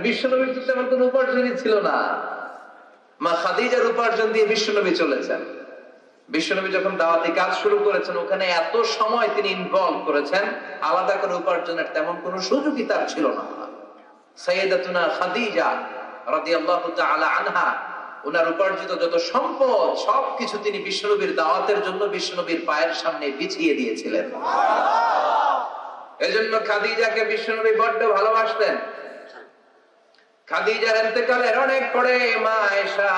বিশ্বনবীর তো তেমন কোনো উপার্জনই ছিল না। মা খাদিজার উপার্জন দিয়ে বিশ্বনবী চলেছেন। বিশ্বনবী যখন দাওয়াতি কাজ শুরু করেছেন, ওখানে এত সময় তিনি ইনভলভ করেছেন, আলাদা করে উপার্জনের তেমন কোনো সুযোগই তার ছিল না। সাইয়্যিদাতুনা খাদিজা রাদিয়াল্লাহু তাআলা আনহা, ওনার উপার্জিত যত সম্পদ সবকিছু তিনি বিশ্বনবীর দাওয়াতের জন্য বিশ্বনবীর পায়ের সামনে বিছিয়ে দিয়েছিলেন। এজন্য খাদিজাকে বিশ্বনবী বড্ড ভালোবাসতেন। খাদিজার ইন্তেকালের অনেক পরে মা আয়েশা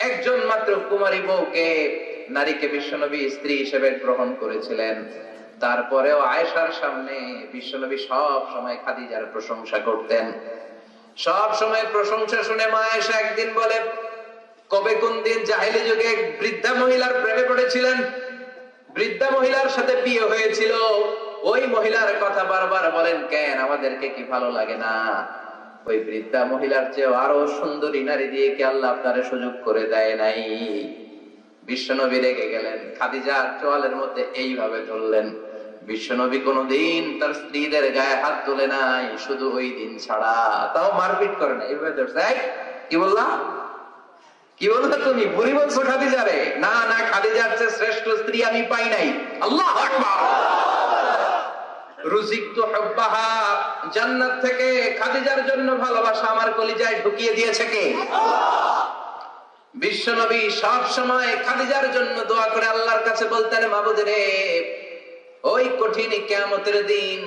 একজন মাত্র কুমারী বউকে, নারীকে বিশ্বনবী স্ত্রী হিসেবে গ্রহণ করেছিলেন। তারপরেও আয়েশার সামনে বিশ্বনবী সব সময় খাদিজার প্রশংসা করতেন। সব সময় প্রশংসা শুনে মা আয়েশা একদিন বলে, কবে কোন দিন জাহেলি যুগে এক বৃদ্ধা মহিলার প্রেমে পড়েছিলেন, বৃদ্ধা মহিলার সাথে বিয়ে হয়েছিল, ওই মহিলার কথা বারবার বলেন কেন? আমাদেরকে কি ভালো লাগে না? ওই বৃদ্ধা মহিলার চেয়ে আরো সুন্দরী নারী দিয়ে কি আল্লাহ আপনারে সুযোগ করে দেয় নাই? বিশ্বনবী রেগে গেলেন, খাদিজার চোয়ালের মধ্যে এইভাবে ধরলেন। বিশ্বনবী কোনদিন তার স্ত্রীদের গায়ে হাত তোলে নাই, শুধু ওই দিন ছাড়া। তাও মারপিট করে না, এইভাবে ধরছে। কি বললা, কি বলছো তুমি? বুড়ি বলছো খাদিজারে? না না, খাদিজার চেয়ে শ্রেষ্ঠ স্ত্রী আমি পাই নাই। আল্লাহু আকবার। রুজিকতু হুব্বাহা, জান্নাত থেকে খাদিজার জন্য ভালোবাসা আমার কলিজায় ঢুকিয়ে দিয়েছে কে? বিশ্বনবী সব সময় খাদিজার জন্য দোয়া করে আল্লাহর কাছে বলতেন, মাবুদ রে, ওই কঠিন কিয়ামতের দিন,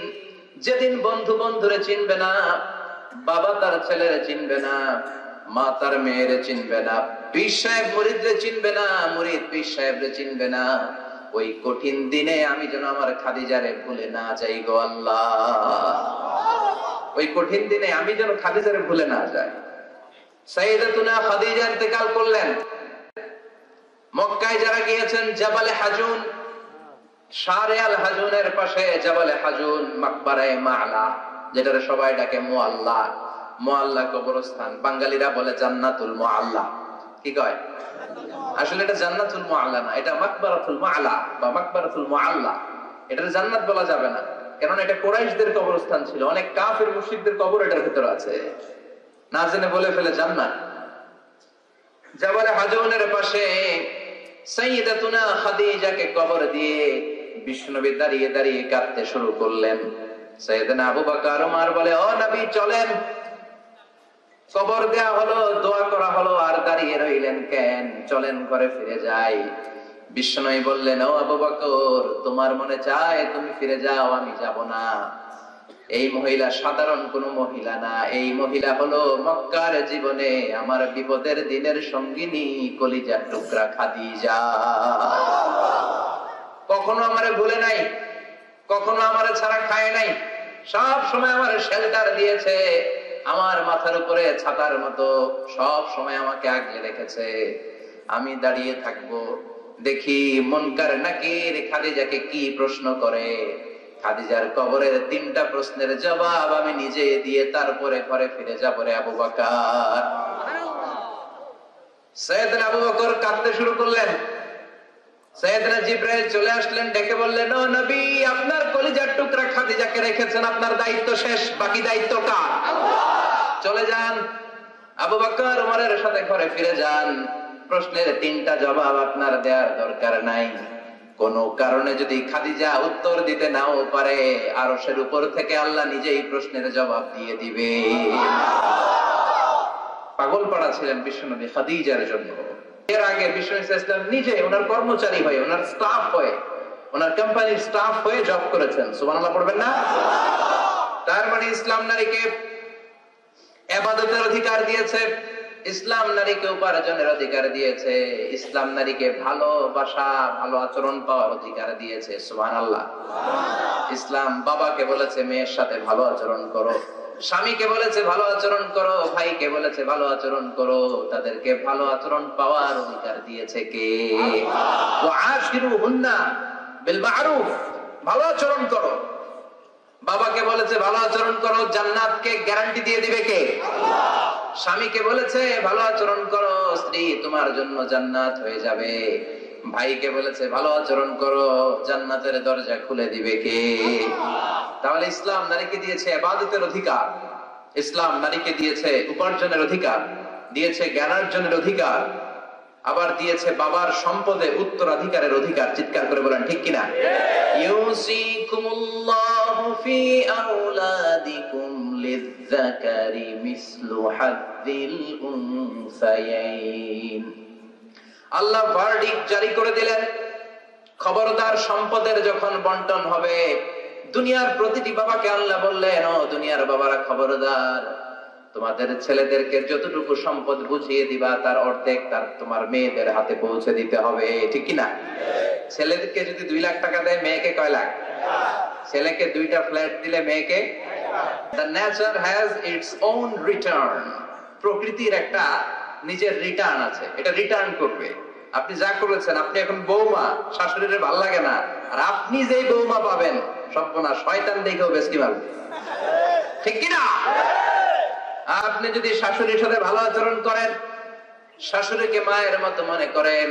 যেদিন বন্ধু বন্ধুরে চিনবে না, বাবা তার ছেলেরে চিনবে না, মা তার মেয়েরে চিনবে না, পীর সাহেব মুরিদরে চিনবে না, মুরিদ পীর সাহেবরে চিনবে না, ওই কঠিন দিনে আমি যেন আমার খাদিজারে ভুলে না যাই গো আল্লাহ। ওই কঠিন দিনে আমি যেন খাদিজারে ভুলে না যাই। সাইয়্যিদাতুনা খাদিজা ইন্তেকাল করলেন। মক্কায় যারা গিয়েছেন, জাবালে হাজুন, শারে আল হাজুনের পাশে জাবালে হাজুন, মাকবারায়ে মা'লা, যেটারে সবাই ডাকে মুআল্লা। মুআল্লা কবরস্থান, বাঙালিরা বলে জান্নাতুল মুআল্লা। কি কয়? আসলে এটা জান্নাতুল মুআল্লা না, এটা মাকবারাতুল মা'লা বা মাকবারাতুল মুআল্লা। এটা জান্নাত বলা যাবে না, কারণ এটা কুরাইশদের কবরস্থান ছিল। অনেক কাফের মুশরিকদের কবর এটার ভিতরে আছে, না জেনে বলে ফেলে জান্নাত। জাবালে হাজুনের পাশে সাইয়্যিদাতুনা খাদিজাকে কবর দিয়ে বিশ্বনবী দাঁড়িয়ে দাঁড়িয়ে কাঁদতে শুরু করলেন। সাইয়েদনা আবু বকর ওমর বলে, ও নবী চলেন। কবর দেয়া হলো, দোয়া করা হলো, আর দাঁড়িয়ে রইলেন কেন? চলেন ঘরে ফিরে যাই। বিশ্বনবী বললেন, ও আবু বকর, তোমার মনে চায় তুমি ফিরে যাও, আমি যাব না। এই মহিলা সাধারণ কোন মহিলা না, এই মহিলা হলো মক্কার জীবনে আমার বিপদের দিনের সঙ্গিনী, কলিজার টুকরা খাদিজা। কখনো আমারে ভুলে নাই, কখনো আমারে ছাড়া খায় নাই, সব সময় আমারে শেল্টার দিয়েছে, আমার মাথার উপরে ছাতার মতো সব সময় আমাকে আগলে রেখেছে। আমি দাঁড়িয়ে থাকবো, দেখি মুনকার নাকির খাদিজাকে কি প্রশ্ন করে। খাদিজার কবরের 3টা প্রশ্নের জবাব আমি নিজে দিয়ে তারপরে ঘরে ফিরে যাব রে আবু বকর। সাইয়েদনা আবু বকর কাঁদতে শুরু করলেন। সাইয়েদনা জিবরাইল চলে আসলেন, ডেকে বললেন, ও নবী, আপনার কলিজার টুকরা খাদিজাকে রেখেছেন, আপনার দায়িত্ব শেষ, বাকি দায়িত্ব কার? চলে যান। আবু বকর ওমরের সাথে ঘরে ফিরে যান। প্রশ্নের 3টা জবাব আপনার দেওয়ার দরকার নাই। কোন কারণে যদি খাদিজা উত্তর দিতে নাও পারে, আরশের উপর থেকে আল্লাহ নিজেই প্রশ্নের জবাব দিয়ে দিবে। পাগল পাড়া ছিলেন বিশ্বনবী খাদিজার জন্য। এর আগে বিশ্বনবী ইসলাম নিজে ওনার কর্মচারী হয়ে, ওনার স্টাফ হয়ে, ওনার কোম্পানির স্টাফ হয়ে জব করেছেন। সুবহানাল্লাহ পড়বেন না? তার মানে ইসলাম নারীকে ইবাদতের অধিকার দিয়েছে, ইসলাম নারীকে উপার্জনের অধিকার দিয়েছে, ইসলাম নারীকে ভালোবাসা, ভালো আচরণ পাওয়ার অধিকার দিয়েছে। সুবহানাল্লাহ। ইসলাম বাবাকে বলেছে মেয়ের সাথে ভালো আচরণ করো, স্বামীকে বলেছে ভালো আচরণ করো, ভাইকে বলেছে ভালো আচরণ করো, তাদেরকে ভালো আচরণ পাওয়ার অধিকার দিয়েছে কে? ওয়াআশিরুহুন্না বিল মা'রুফ, ভালো আচরণ করো। বাবাকে বলেছে ভালো আচরণ করো, জান্নাতকে গ্যারান্টি দিয়ে দিবে কে? স্বামীকে বলেছে ভালো আচরণ করো, স্ত্রী তোমার জন্য জান্নাত হয়ে যাবে। ভাইকে বলেছে ভালো আচরণ করো, জান্নাতের দরজা খুলে দিবে কে? তাহলে ইসলাম নারীকে দিয়েছে ইবাদতের অধিকার। ইসলাম নারীকে দিয়েছে উপার্জনের অধিকার, দিয়েছে জ্ঞানার্জনের অধিকার, আবার দিয়েছে বাবার সম্পদে উত্তরাধিকারের অধিকার। চিৎকার করে বলেন ঠিক কিনা? ইউসিকুমুল্লাহু ফি আওলাদিকুম লিয-যাকারি মিসলু হাযযিল উনসায়াইন। আল্লাহ ভার্ডিক্ট জারি করে দিলেন, খবরদার সম্পদের যখন বন্টন হবে, দুনিয়ার প্রতিটি বাবাকে আল্লাহ বললেন, ও দুনিয়ার বাবারা খবরদার, তোমাদের ছেলেদেরকে যতটুকু সম্পদ বুঝিয়ে দিবা তার অর্ধেক তোমার মেয়েদের হাতে পৌঁছে দিতে হবে। ঠিক কিনা? ছেলেদেরকে যদি 2 লাখ টাকা দেয়, মেয়েকে কয় লাখ? ছেলেকে 2টা ফ্ল্যাট দিলে মেয়েকে। The nature has its own return. প্রকৃতির একটা নিজের রিটার্ন আছে, এটা রিটার্ন করবে। আপনি যা করেছেন, আপনি এখন বৌমা, শাশুড়ির ভাল লাগে না, আর আপনি যেই বৌমা পাবেন, সর্বনাশ, শয়তান দেখেও বেশি মারবে। ঠিক কিনা? আপনি যদি শাশুড়ির সাথে ভালো আচরণ করেন, শাশুড়িকে মায়ের মতো মনে করেন,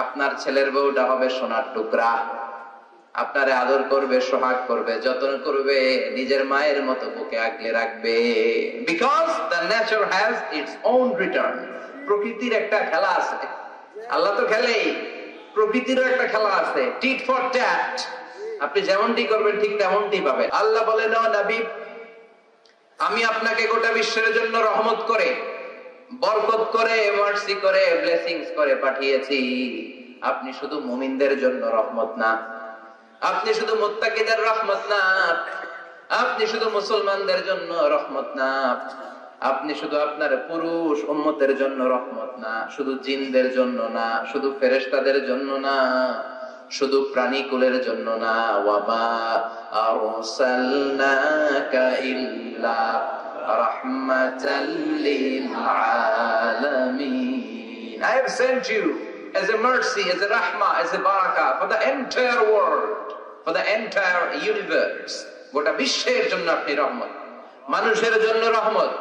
আপনার ছেলের বউটা হবে সোনার টুকরা, আপনারে আদর করবে, সোহাগ করবে, যত্ন করবে, নিজের মায়ের মতো বুকে আগলে রাখবে। Because the nature has its own return. প্রকৃতির একটা খেলা আছে, আল্লাহ তো খেলেই, প্রকৃতিরও একটা খেলা আছে, টিট ফর ট্যাট। আপনি যেমনটি করবেন ঠিক তেমনটি পাবেন। আল্লাহ বলেন, ও নবী, আমি আপনাকে গোটা বিশ্বের জন্য রহমত করে, বরকত করে, মার্সি করে, ব্লেসিংস করে পাঠিয়েছি। আপনি শুধু মুমিনদের জন্য রহমত না, আপনি শুধু মুত্তাকিদের রহমত না, আপনি শুধু মুসলমানদের জন্য রহমত না, আপনি শুধু আপনার পুরুষ উম্মতের জন্য রহমত না, শুধু জিনদের জন্য না, শুধু ফেরেশতাদের জন্য না, শুধু প্রাণীকুলের জন্য না। ওয়ামা আরসালনাকা ইল্লা রাহমাতাল লিল আলামিন। I have sent you as a mercy, as a rahmah, as a barakah for the entire world, for the entire universe. গোটা বিশ্বের জন্য আপনি রহমত, মানুষের জন্য রহমত,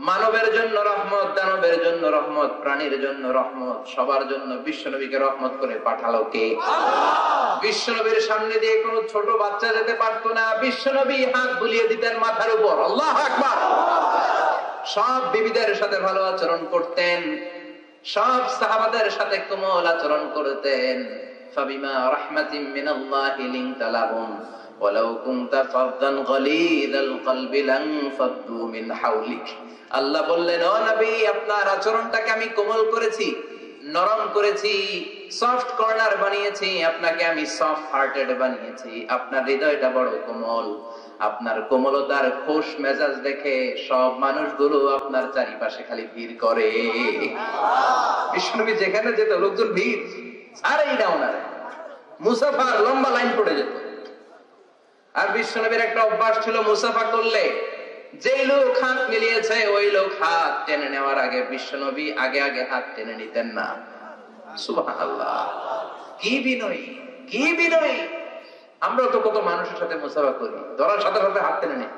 মানবের জন্য রহমত, দানবের জন্য রহমত, প্রাণীর জন্য রহমত, সবার জন্য বিশ্বনবীকে রহমত করে পাঠালো কে? বিশ্বনবীর সামনে দিয়ে কোনো ছোট বাচ্চা যেতে পারতো না, বিশ্বনবী হাত বুলিয়ে দিতেন মাথার উপর। আল্লাহু আকবার। সব বিবিদের সাথে ভালো আচরণ করতেন, সব সাহাবাদের সাথে কোমল আচরণ করতেন। ফাবিমা রাহমাতিন মিনাল্লাহি লিনতা লাহুম ওয়ালাউ কুনতা ফাযযান গালিযাল কলবি লানফাদ্দু মিন হাওলিক। আল্লাহ বললেন, ও নবী, আপনার আচরণটাকে আমি কোমল করেছি, নরম করেছি, সফট কর্নার বানিয়েছি, আপনাকে আমি সফট হার্টেড বানিয়েছি। আপনার হৃদয়টা বড় কোমল, আপনার কোমলতার খোশ মেজাজ দেখে সব মানুষগুলো আপনার চারিপাশে খালি ভিড় করে। বিশ্বনবী যেখানে যেত লোকজন ভিড় ছাড়েই না ওনারে, মুসাফার লম্বা লাইন পড়ে যেত। আর বিশ্বনবীর একটা অভ্যাস ছিল, মুসাফা করলে যে লোক হাত মিলিয়েছে ওই লোক হাত টেনে নেওয়ার আগে বিশ্বনবী আগে আগে হাত টেনে নিতেন না। সুবহানাল্লাহ, কি বিনয়ী, কি বিনয়ী! আমরা তো কত মানুষের সাথে মুসাফা করি, ধরার সাথে সাথে হাত টেনে নেই,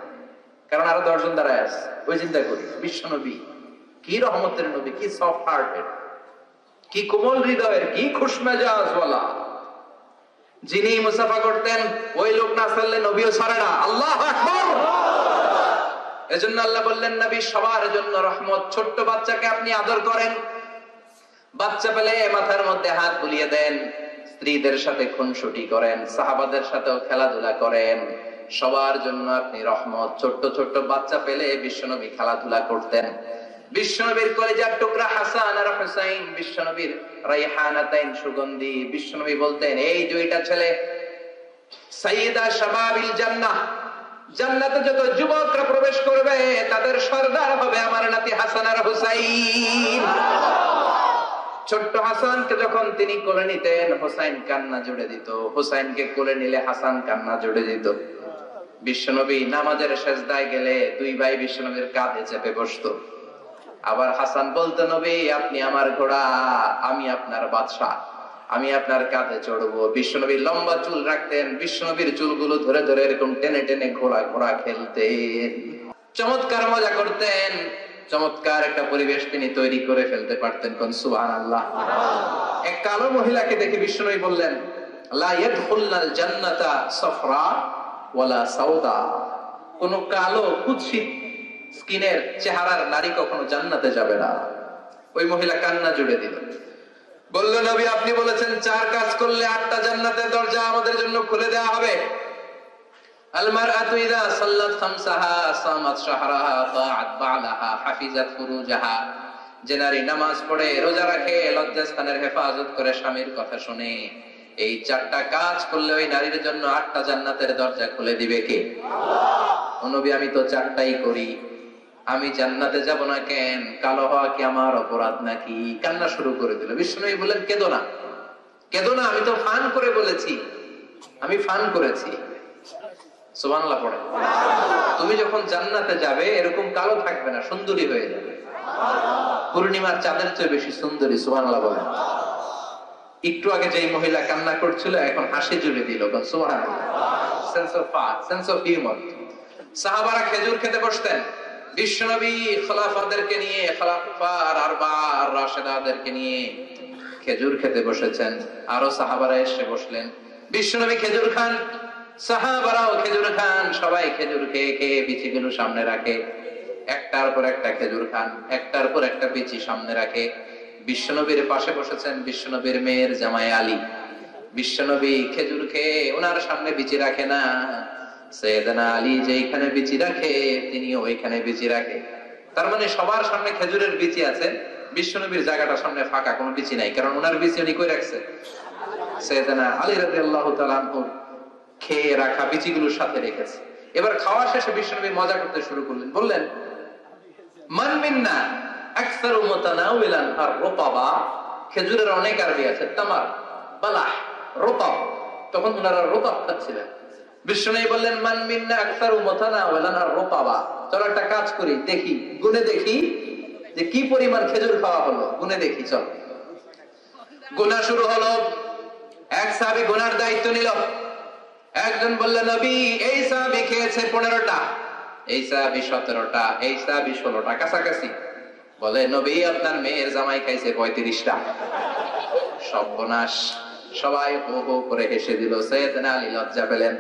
কারণ আরো 10 জন দাঁড়ায় আছে, ওই চিন্তা করি। বিশ্বনবী কি রহমতের নবী, কি সফট হার্টেড, কি কোমল হৃদয়ের, কি খুশমেজাজ ওয়ালা। যিনি মুসাফা করতেন ওই লোক না ছাড়লে নবীও ছাড়ে না। আল্লাহু আকবার। এজন্য আল্লাহ বললেন, নবী সবার জন্য রহমত। ছোট্ট বাচ্চাকে আপনি আদর করেন, বাচ্চা পেলে মাথার মধ্যে হাত বুলিয়ে দেন, স্ত্রীদের সাথে খুনসুটি করেন, সাহাবাদের সাথেও খেলাধুলা করেন, সবার জন্য আপনি রহমত। ছোট্ট ছোট্ট বাচ্চা পেলে বিশ্বনবী খেলাধুলা করতেন। বিশ্বনবীর কলিজার টুকরা হাসান আর হুসাইন, বিশ্বনবীর রাইহানাতাইন সুগন্ধি। বিশ্বনবী বলতেন, এই 2টা ছেলে সাইয়্যিদা শাবাবিল জান্নাহ, জান্নাতে যত যুবকরা প্রবেশ করবে তাদের সরদার হবে আমার নাতি হাসান আর হুসাইন। ছোট্ট হাসানকে যখন তিনি কোলে নিতেন, হুসাইন কান্না জুড়ে দিত, হুসাইনকে কোলে নিলে হাসান কান্না জুড়ে দিত। বিশ্বনবী নামাজের সেজদায় গেলে 2 ভাই বিশ্বনবীর কাঁধে চেপে বসতো। আবার হাসান বলতো, নবী আপনি আমার ঘোড়া, আমি আপনার বাদশা, আমি আপনার কাঁধে চড়বো। বিশ্বনবী লম্বা চুল রাখতেন, বিশ্বনবীর চুলগুলো ধরে ধরে এরকম টেনে টেনে ঘোড়া ঘোড়া খেলতেন, চমৎকার মজা করতেন। চমৎকার একটা পরিবেশ তিনি তৈরি করে ফেলতে পারতেন। কোন সুবহানাল্লাহ। এক কালো মহিলাকে দেখে বিশ্বনবী বললেন, লা ইয়াদখুলনাল জান্নাতা সাফরা ওয়ালা সাউদা। কোন কালো কুৎসিত স্কিনের চেহারার নারী কখনো জান্নাতে যাবে না। ওই মহিলা কান্না জুড়ে দিল, বলল নবী আপনি বলেছেন 4 কাজ করলে 8টা জান্নাতের দরজা আমাদের জন্য খুলে দেওয়া হবে। আল মারআতু ইযা সাল্লাত খামসাহা সামাত শাহরাহা তাআত বা'লাহা হাফিজাত ফুরুজাহা, যে নারী নামাজ পড়ে, রোজা রাখে, লজ্জাস্থানের হেফাজত করে, স্বামীর কথা শুনে, এই 4টা কাজ করলে ওই নারীর জন্য 8টা জান্নাতের দরজা খুলে দিবে কে? আল্লাহ। ও নবী আমি তো 4টাই করি, আমি জান্নাতে যাব না কেন? কালো হওয়া কি আমার অপরাধ নাকি? কান্না শুরু করে দিল। বিষ্ণু বললেন কেঁদো না, কেঁদো না, আমি তো ফান করে বলেছি, আমি ফান করেছি। সুবহানাল্লাহ পড়ে। তুমি যখন জান্নাতে যাবে এরকম কালো থাকবে না, সুন্দরী হয়ে যাবে, পূর্ণিমার চাঁদের চেয়ে বেশি সুন্দরী। সুবহানাল্লাহ বলে। একটু আগে যেই মহিলা কান্না করছিল এখন হাসি জুড়ে দিল। সুবহানাল্লাহ। Sense of fun, sense of humour. সাহাবারা খেজুর খেতে বসতেন, বিশ্বনবী খলিফাদেরকে নিয়ে, খলিফার আরবা আর রাশেদাদেরকে নিয়ে খেজুর খেতে বসেছেন। আরো সাহাবারা এসে বসলেন, বিশ্বনবী খেজুর খান, সাহাবারাও খেজুর খান, সবাই খেজুর খেয়ে খেয়ে বিচিগুলো সামনে রাখে, একটার পর একটা খেজুর খান, একটার পর একটা বিচি সামনে রাখে। বিশ্বনবীর পাশে বসেছেন বিশ্বনবীর মেয়ের জামাই আলী। বিশ্বনবী খেজুর খেয়ে ওনার সামনে বিচি রাখে না, সাইয়েদনা আলী যেখানে বিচি রাখে তিনি ওইখানে বিচি রাখে। তার মানে সবার সামনে খেজুরের বিচি আছে, বিশ্বনবীর জায়গাটা সামনে ফাঁকা, কোনো বিচি নাই, কারণ ওনার বিচি উনি কই রাখছে? সাইয়েদনা আলী রাদিয়াল্লাহু তাআলা আনহু খেয়ে রাখা বিচিগুলোর সাথে রেখেছে। এবার খাওয়া শেষে বিশ্বনবী মজা করতে শুরু করলেন, বললেন মান মিন্না আকসারু মুতানাওয়িলান আর-রুতাবা। খেজুরের অনেক আরবি আছে, তামার, বালাহ, রুতাব। তখন ওনারা রুতাব খাচ্ছিলেন। বিশ্বনবী বললেন মান মিন্না আকসারু মুতানাওয়িলান আর-রুতাবা। চলো একটা কাজ করি, দেখি, গুনে দেখি যে কি পরিমাণ খেজুর খাওয়া হলো, গুনে দেখি। চলো গুনা শুরু হলো। এক সাহাবী গুনার দায়িত্ব নিল। একজন বললেন নবী এই সাহাবী খেয়েছে 15টা, এই সাহাবী 17টা, এই সাহাবী 16টা, কাছাকাছি। বলে নবী আপনার মেয়ের জামাই খাইছে 35টা। সর্বনাশ। সবাই হো হো করে হেসে দিল। সাইয়েদনা আলী লজ্জা পেলেন।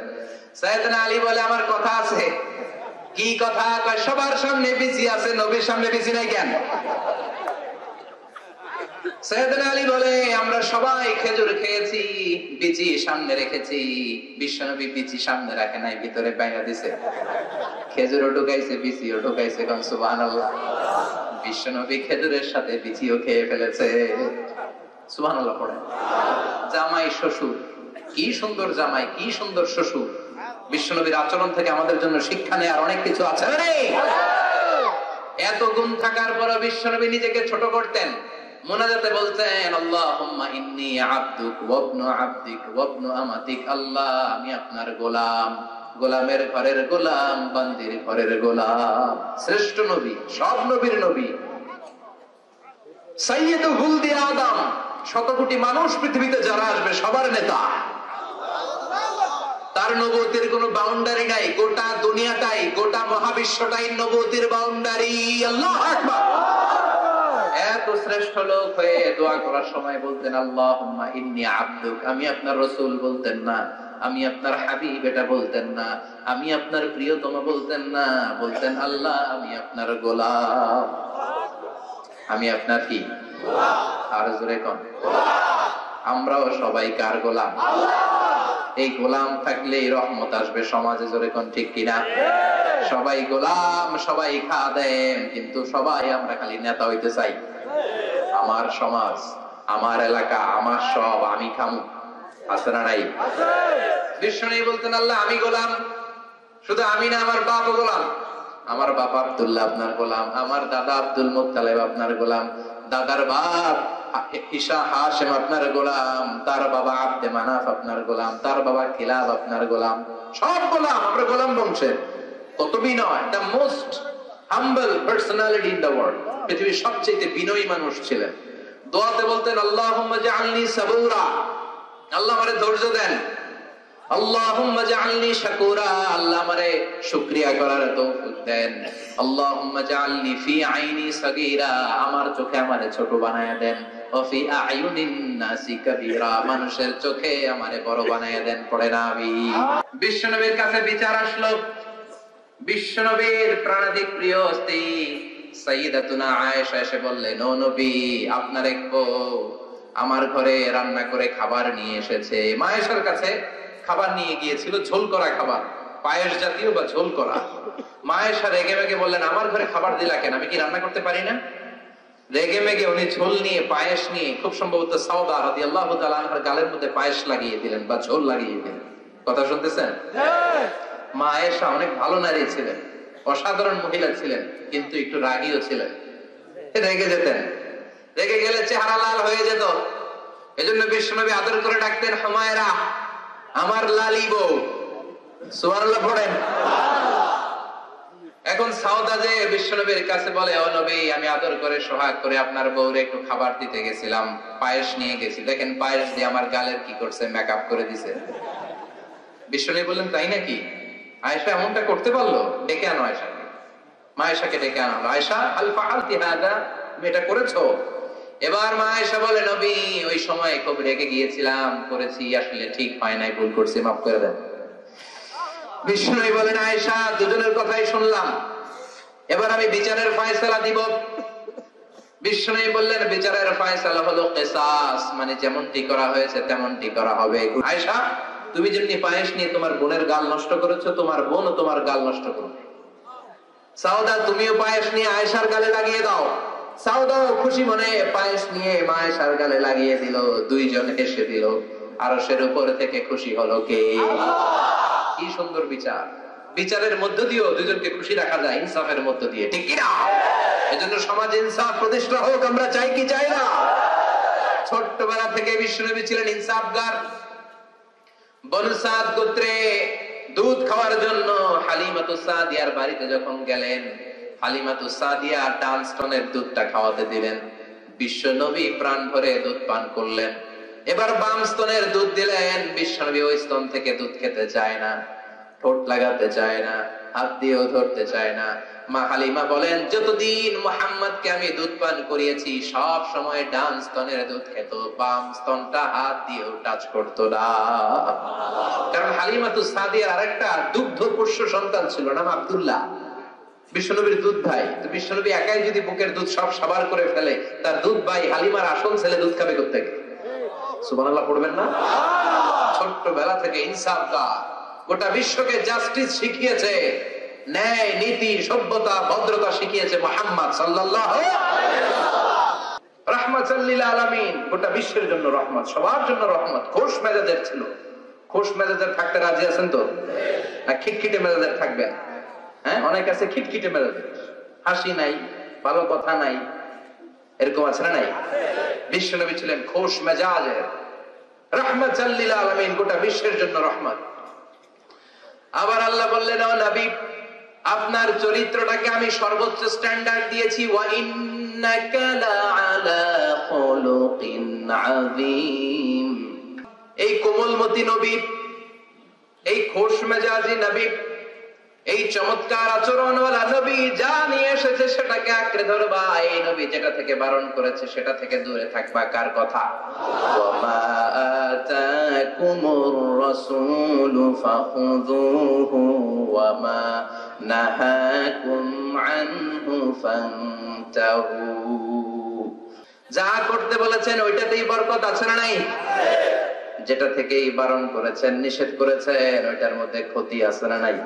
সাইয়েদনা আলী বলে আমার কথা আছে। কি কথা? কয় সবার সামনে বিচি আছে, নবীর সামনে বিচি নাই কেন? সাইয়েদনা আলী বলে আমরা সবাই খেজুর খেয়েছি, বিচি সামনে রেখেছি, বিশ্বনবী বিচি সামনে রাখে নাই, ভিতরে বাইরে দিছে। খেজুরও ঢুকাইছে, বিচিও ঢুকাইছে। সুবহানাল্লাহ। বিশ্বনবী খেজুরের সাথে বিচিও খেয়ে ফেলেছে। সুবহানাল্লাহ পড়ে। জামাই শ্বশুর, কি সুন্দর জামাই, কি সুন্দর শ্বশুর। বিশ্বনবীর আচরণ থেকে আমাদের জন্য শিক্ষা নেওয়ার অনেক কিছু আছে। এত গুণ থাকার পর বিশ্বনবী নিজেকে ছোট করতেন। মুনাজাতে বলতেন আল্লাহুম্মা ইন্নী আবদুক ওয়া ইবনু আবদিক ওয়া ইবনু আমাতিক। আল্লাহ আমি আপনার গোলাম, গোলামের ঘরের গোলাম, বান্দির ঘরের গোলাম। শ্রেষ্ঠ নবী, সব নবীর নবী, সাইয়্যিদু ওয়ালদি আদম, শত কোটি মানুষ পৃথিবীতে যারা আসবে সবার নেতা। তার নবুয়তের কোনো বাউন্ডারি নাই, গোটা দুনিয়াটাই, গোটা মহাবিশ্বটাই নবুয়তের বাউন্ডারি। আল্লাহু আকবার। এত শ্রেষ্ঠ লোক হয়ে দোয়া করার সময় বলতেন আল্লাহুম্মা ইন্নী আবদুক। আমি আপনার রাসূল বলতেন না, আমি আপনার হাবিব এটা বলতেন না, আমি আপনার প্রিয়তম বলতেন না, বলতেন আল্লাহ আমি আপনার গোলাম। আমি আপনার কি গোলাম? আর জোরে কোন গোলাম। আমরাও সবাই কার গোলাম? আল্লাহ। এই গোলাম থাকলে রহমত আসবে সমাজে। জোরে কোন ঠিক কিনা? সবাই গোলাম, সবাই খাদেম, কিন্তু সবাই আমরা খালি নেতা হইতে চাই। আমার সমাজ, আমার এলাকা, আমার সব, আমি খামু। আছে না নাই? বিশ্বনবী বলতেন আল্লাহ আমি গোলাম, শুধু আমি না, আমার বাপও গোলাম। আমার বাপ আব্দুল্লাহ আপনার গোলাম, আমার দাদা আব্দুল মুত্তালিব আপনার গোলাম, দাদার বাপ ঈসা হাশেম আপনার গোলাম, তার বাবা আব্দে মানাফ আপনার গোলাম, তার বাবা কিলাব আপনার গোলাম। সব গোলাম, আমরা গোলাম বংশের। কত বিনয়! The most humble personality in the world. পৃথিবীর সবচেয়ে বিনয়ী মানুষ ছিলেন। দোয়াতে বলতেন আল্লাহুম্মা জাআলনি সাবুরা, আল্লাহ আমারে ধৈর্য দেন। আল্লাহুম্মা জাআলনি শাকুরা, আল্লাহ আমারে শুকরিয়া করার তৌফিক দেন। আল্লাহুম্মা জাআলনি ফি আইনি সাগীরা, আমার চোখে আমারে ছোট বানায়া দেন। ওয়া ফি আয়ুনিন নাসি কাবীরা, মানুষের চোখে আমারে বড় বানায়া দেন। পড়ে না আমি। বিশ্বনবীর কাছে বিচার আসলো। বিশ্বনবীর প্রাণাধিক প্রিয় স্ত্রী সাইয়্যিদাতুনা আয়েশা এসে বললেন, ও নবী, আপনার এক বউ আমার ঘরে রান্না করে খাবার নিয়ে এসেছে। মা আয়েশার কাছে খাবার নিয়ে গিয়েছিল, ঝোল করা খাবার, পায়েস জাতীয় বা ঝোল করা। মা আয়েশা রেগে মেগে বললেন, আমার ঘরে খাবার দিলা কেন? আমি কি রান্না করতে পারি না? রেগে মেগে উনি ঝোল নিয়ে, পায়েস নিয়ে, খুব সম্ভবত সাউদা রাদিয়াল্লাহু তাআলা আনহার গালের মধ্যে পায়েস লাগিয়ে দিলেন বা ঝোল লাগিয়ে দিলেন। কথা শুনতেছেন? মা আয়েশা অনেক ভালো নারী ছিলেন, অসাধারণ মহিলা ছিলেন, কিন্তু একটু রাগীও ছিলেন, রেগে যেতেন। রেগে গেলে চেহারা লাল হয়ে যেত। এজন্য বিশ্বনবী আদর করে ডাকতেন, হুমায়রা, আমার লালি বউ। সুবহানাল্লাহ পড়েন। এখন সাউদা যে বিশ্বনবীর কাছে বলে, ও নবী, আমি আদর করে সোহাগ করে আপনার বউরে একটু খাবার দিতে গেছিলাম, পায়েস নিয়ে গেছি, দেখেন পায়েস দিয়ে আমার গালের কি করছে, মেকআপ করে দিছে। বিশ্বনবী বললেন, তাই নাকি? আয়েশা এমনটা করতে পারলো? ডেকে আনো আয়েশাকে। মা আয়েশাকে ডেকে আনো। আয়েশা, হাল ফাআলতি হাদা, তুমি এটা করেছো? এবার মা আয়েশা বলে, নবী, ওই সময় খুব রেগে গিয়েছিলাম, করেছি, আসলে ঠিক হয় নাই, ভুল করছি, মাফ করে দেন। বিষ্ণু বলেন, আয়েশা, দুজনের কথাই শুনলাম, এবার আমি বিচারের ফয়সালা দিব। বিষ্ণু বললেন, বিচারের ফয়সালা হলো কিসাস, মানে যেমনটি করা হয়েছে তেমনটি করা হবে। আয়েশা, তুমি যেমনি পায়েস নিয়ে তোমার বোনের গাল নষ্ট করেছো, তোমার বোনও তোমার গাল নষ্ট করবে। সাউদা, তুমিও পায়েস নিয়ে আয়েশার গালে লাগিয়ে দাও। সাউদাও খুশি মনে পায়েস নিয়ে মা আয়েশার গালে লাগিয়ে দিল। দুইজন হেসে দিল। আরশের উপর থেকে খুশি হলো কে? কি সুন্দর বিচার! বিচারের মধ্য দিয়েও দুজনকে খুশি রাখা যায়, ইনসাফের মধ্য দিয়ে, ঠিক কিনা? এজন্য সমাজে ইনসাফ প্রতিষ্ঠা হোক, আমরা চাই কি চাই না? ছোট্টবেলা থেকে বিশ্বনবী ছিলেন ইনসাফগার। বনু সাদ গোত্রে দুধ খাওয়ার জন্য হালিমাতুস সাদিয়ার বাড়িতে যখন গেলেন, হালিমাতুস সাদিয়া ডান স্তনের দুধটা খাওয়াতে দিলেন। বিশ্বনবী প্রাণ ভরে দুধ পান করলেন। এবার বাম স্তনের দুধ দিলেন। বিশ্বনবী ওই স্তন থেকে দুধ খেতে চায় না, ঠোঁট লাগাতে চায় না, হাত দিয়েও ধরতে চায় না। মা হালিমা বলেন, যতদিন মুহাম্মদকে আমি দুধ পান করিয়েছি সব সময় ডান স্তনের দুধ খেত, বাম স্তনটা হাত দিয়েও টাচ করতো না। কারণ হালিমাতুস সাদিয়ার আরেকটা দুগ্ধ পোষ্য সন্তান ছিল, নাম আব্দুল্লাহ, বিশ্বনবীর দুধ ভাই। তো বিশ্বনবী একাই যদি বুকের দুধ সব সাবার করে ফেলে, তার দুধ ভাই হালিমার আসল ছেলে দুধ খাবে কোত্থেকে? সুবহানাল্লাহ পড়বেন না? ছোট্টবেলা থেকে ইনসাফগার, গোটা বিশ্বকে জাস্টিস শিখিয়েছে, ন্যায় নীতি সভ্যতা ভদ্রতা শিখিয়েছে মুহাম্মদ সাল্লাল্লাহু আলাইহি ওয়াসাল্লাম। রাহমাতাল লিল আলামিন, গোটা বিশ্বের জন্য রহমত, সবার জন্য রহমত। খোশ মেজাজের ছিল। খোশ মেজাজের থাকতে রাজি আছেন তো? না খিটখিটে মেজাজের থাকবেন? হ্যাঁ, অনেক আছে খিটখিটে মেজাজের, হাসি নাই, ভালো কথা নাই, এরকম আছে না নাই? বিশ্বনবী ছিলেন খোশ মেজাজের, রাহমাতাল লিল আলামিন, গোটা বিশ্বের জন্য রহমত। আবার আল্লাহ বললেন, ও নবী, আপনার চরিত্রটাকে আমি সর্বোচ্চ স্ট্যান্ডার্ড দিয়েছি। ওয়া ইন্নাকা লাআলা খুলুকিন আযীম। এই কোমলমতি নবী, এই খোশ মেজাজি নবী, এই চমৎকার আচরণওয়ালা নবী যা নিয়ে এসেছে সেটাকে আঁকড়ে ধরবা। এই নবী যেটা থেকে বারণ করেছে সেটা থেকে দূরে থাকবা। কার কথা? ওয়ামা আতাকুমুর রাসূলু ফাখুযুহু ওয়ামা নাহাকুম আনহু ফান্তাহু। যা করতে বলেছেন ওইটাতেই বরকত আছে না নাই? যেটা থেকেই বারণ করেছেন, নিষেধ করেছেন, ওইটার মধ্যে ক্ষতি আছে না নাই?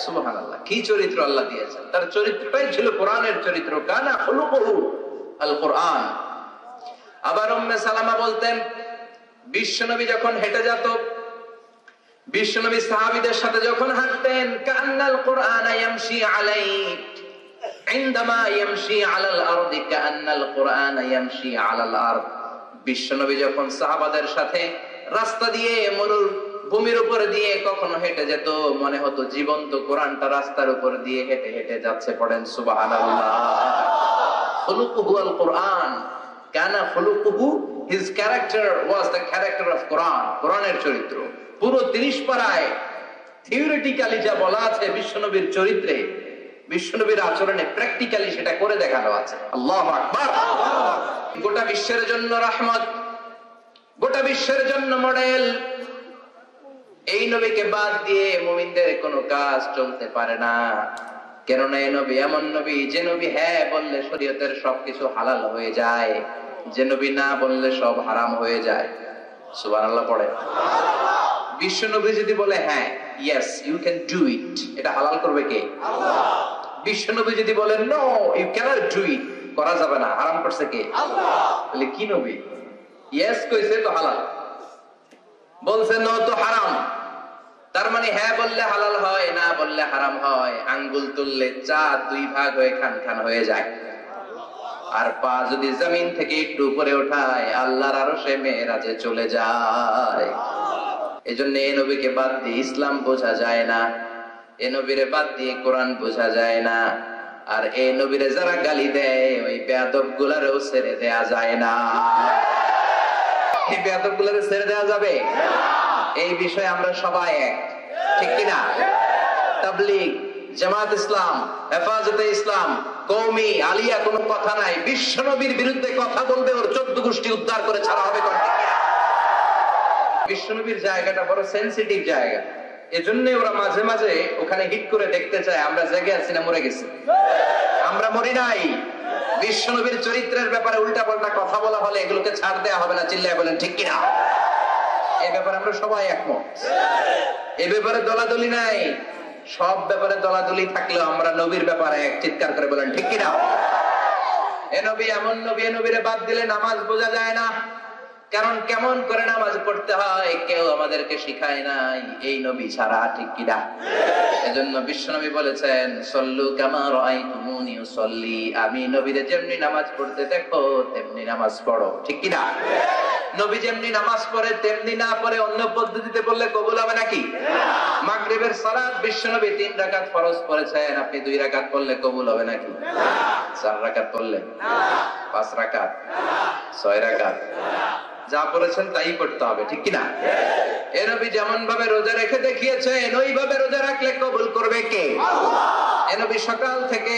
সুবহানাল্লাহ, কি চরিত্র আল্লাহ দিয়েছেন! তার চরিত্রটাই ছিল কোরআনের চরিত্র, কানা খুলুকুহু আল কোরআন। আবার উম্মে সালামা বলতেন, বিশ্বনবী যখন হেঁটে যেত, বিশ্বনবী সাহাবীদের সাথে যখন হাঁটতেন, কান্নাল কোরআন ইয়ামশি আলাইক ইনদামা ইয়ামশি আলাল আরদি কান্নাল কোরআন ইয়ামশি আলাল আরদ। বিশ্বনবী যখন সাহাবাদের সাথে রাস্তা দিয়ে, মরুভূমির উপর দিয়ে কখনো হেঁটে যেত, মনে হতো জীবন্ত কোরআনটা রাস্তার উপর দিয়ে হেঁটে হেঁটে যাচ্ছে। পড়েন সুবহানাল্লাহ। খুলুকুহু আল কোরআন, কানা খুলুকুহু, his character was the character of Quran. কোরআনের চরিত্র পুরো 30 পারায় থিওরিটিক্যালি যা বলা আছে বিশ্বনবীর চরিত্রে, বিশ্বনবীর আচরণে প্র্যাকটিক্যালি সেটা করে দেখানো আছে। আল্লাহু আকবার। গোটা বিশ্বের জন্য রহমত, গোটা বিশ্বের জন্য মডেল। এই নবীকে বাদ দিয়ে মুমিনদের কোনো কাজ চলতে পারে না। কেননা এই নবী এমন নবী, যে নবী হ্যাঁ বললে শরীয়তের সবকিছু হালাল হয়ে যায়, যে নবী না বললে সব হারাম হয়ে যায়। সুবহানাল্লাহ পড়ে। বিশ্ব নবী যদি বলে হ্যাঁ, yes you can do it, এটা হালাল করবে কে? আল্লাহ। বিশ্ব নবী যদি বলে no you cannot do it, করা যাবে না, হারাম করছে কে? আল্লাহ। তাহলে কি নবী? ইয়েস কইছে তো হালাল, বলছে নো তো হারাম। তার মানে হ্যাঁ বললে হালাল হয়, না বললে হারাম হয়। আঙ্গুল তুললে চাঁদ দুই ভাগ হয়ে খান খান হয়ে যায়, আর পা যদি জমিন থেকে একটু উপরে ওঠায় আল্লাহর আরশে মেরাজে চলে যায়। এজন্য এই নবীকে বাদ দিয়ে ইসলাম বোঝা যায় না, এই নবীরে বাদ দিয়ে কোরআন বোঝা যায় না। আর এই নবীরে যারা গালি দেয় ওই বেয়াদব গুলারেও ছেড়ে দেয়া যায় না। এই বেয়াদব গুলারে ছেড়ে দেয়া যাবে? এই বিষয়ে আমরা সবাই এক, ঠিক কিনা? তাবলীগ, জামাত ইসলাম, হেফাজতে ইসলাম, কওমি, আলিয়া কোনো কথা নাই। বিশ্ব নবীর বিরুদ্ধে কথা বলবে ওর 14 গোষ্ঠী উদ্ধার করে ছাড়া হবে। বিশ্ব নবীর জায়গাটা বড় সেনসিটিভ জায়গা, এজন্য ওরা মাঝে মাঝে ওখানে হিট করে দেখতে চায় আমরা জেগে আছি না মরে গেছি। আমরা মরি নাই। বিশ্ব নবীর চরিত্রের ব্যাপারে উল্টা পাল্টা কথা বলা হলে এগুলোকে ছাড় দেয়া হবে না। চিল্লায় বলেন ঠিক কিনা? এই ব্যাপারে আমরা সবাই একমত। এই ব্যাপারে দলাদলি নাই। সব ব্যাপারে দলাদলি থাকলেও আমরা নবীর ব্যাপারে এক। চিৎকার করে বলেন ঠিক কিনা? এ নবী এমন নবী, এ নবীরে বাদ দিলে নামাজ বোঝা যায় না। কারণ কেমন করে নামাজ পড়তে হয় কেউ আমাদেরকে শিখায় নাই এই নবী ছাড়া, ঠিক কিনা? এজন্য বিশ্বনবী বলেছেন সল্লু কামা রাআইতুমুনি উসাল্লি, আমি নবীরে যেমনি নামাজ পড়তে দেখো তেমনি নামাজ পড়ো, ঠিক কিনা? নবী যেমনি নামাজ পড়ে তেমনি না পড়ে অন্য পদ্ধতিতে পড়লে কবুল হবে নাকি? মাগরিবের সালাত বিশ্বনবী 3 রাকাত ফরজ পড়েছেন, আপনি 2 রাকাত পড়লে কবুল হবে নাকি? 4 রাকাত পড়লে? 5 রাকাত? 6 রাকাত? যা পড়েছেন তাই করতে হবে, ঠিক কিনা? এ নবী যেমন ভাবে রোজা রেখে দেখিয়েছেন ওইভাবে রোজা রাখলে কবুল করবে কে? আল্লাহ। এ নবী সকাল থেকে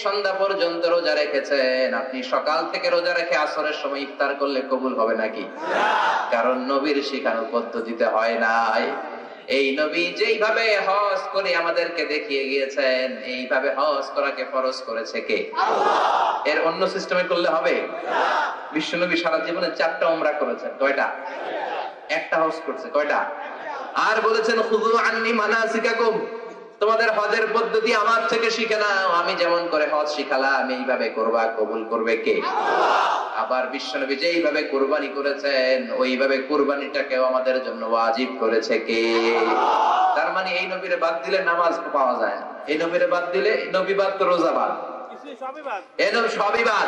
সন্ধ্যা পর্যন্ত রোজা রেখেছেন, আপনি সকাল থেকে রোজা রেখে আসরের সময় ইফতার করলে কবুল হবে নাকি? কারণ নবীর শিখানো পদ্ধতিতে হয় নাই। এই নবী যেইভাবে হজ করে আমাদেরকে দেখিয়ে গিয়েছেন এইভাবে হজ করাকে ফরজ করেছে কে? আল্লাহ। এর অন্য সিস্টেমে করলে হবে? বিশ্ব নবী সারা জীবনে 4টা উমরা করেছেন, কয়টা? একটা হজ করছে, কয়টা? আর বলেছেন খুযু আন্নী মানাসিকাকুম, তোমাদের হজের পদ্ধতি আমার থেকে শিখে নাও, আমি যেমন করে হজ শিখালাম এইভাবে করবা, কবুল করবে কে? আল্লাহ। আবার বিশ্বনবী যেইভাবে কুরবানি করেছেন ওইভাবে কুরবানিটাকেও আমাদের জন্য ওয়াজিব করেছে কে? তার মানে এই নবীরে বাদ দিলে নামাজ পাওয়া যায় না, এই নবীরে বাদ দিলে নবী বাদ তো রোজা বাদ, এই নবী সবই বাদ,